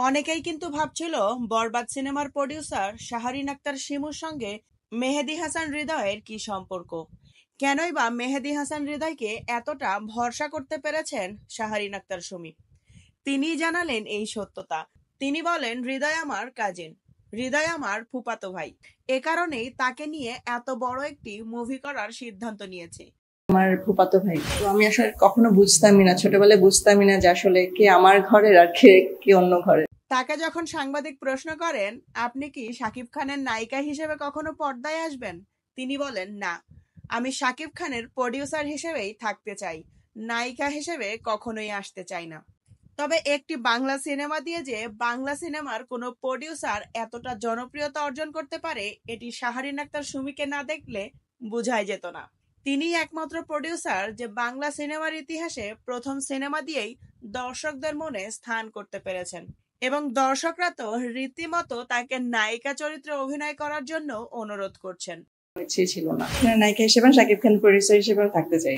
অনেকেই কিন্তু ভাবছিল বরবাদ সিনেমার প্রডিউসার শাহরিন আক্তার শিমুর সঙ্গে মেহেদী হাসান হৃদয়ের কি সম্পর্ক। কেনই বা মেহেদী হাসান হৃদয়কে এতটা ভরসা করতে পেরেছেন শাহরিন আক্তার সুমি। তিনি জানালেন এই সত্যতা। তিনি বলেন, হৃদয় আমার কাজিন, হৃদয় আমার ফুফাতো ভাই। এ কারণেই তাকে নিয়ে এত বড় একটি মুভি করার সিদ্ধান্ত নিয়েছি। আমার ফুফাতো ভাই, তো আমি আসলে কখনো বুঝতামই না, ছোটবেলায় বুঝতামই না যে আসলে কে আমার ঘরের আর কে অন্য ঘরের। তাকে যখন সাংবাদিক প্রশ্ন করেন, আপনি কি শাকিব খানের নায়িকা হিসেবে কখনো পর্দায় আসবেন, তিনি বলেন, না, আমি শাকিব খানের প্রডিউসার হিসেবেই থাকতে চাই, নায়িকা হিসেবে কখনোই আসতে চাই না। তবে একটি বাংলা সিনেমা দিয়ে যে বাংলা সিনেমার কোনো প্রডিউসার এতটা জনপ্রিয়তা অর্জন করতে পারে, এটি শাহরিন আক্তার সুমিকে না দেখলে বোঝাই যেত না। তিনিই একমাত্র প্রডিউসার যে বাংলা সিনেমার ইতিহাসে প্রথম সিনেমা দিয়েই দর্শকদের মনে স্থান করতে পেরেছেন, এবং দর্শকরা তো রীতিমতো তাকে নায়িকা চরিত্রে অভিনয় করার জন্য অনুরোধ করছেন। ইচ্ছে ছিল না নায়িকা হিসেবে, শাকিব খান প্রডিউসার হিসেবেও থাকতে চাই।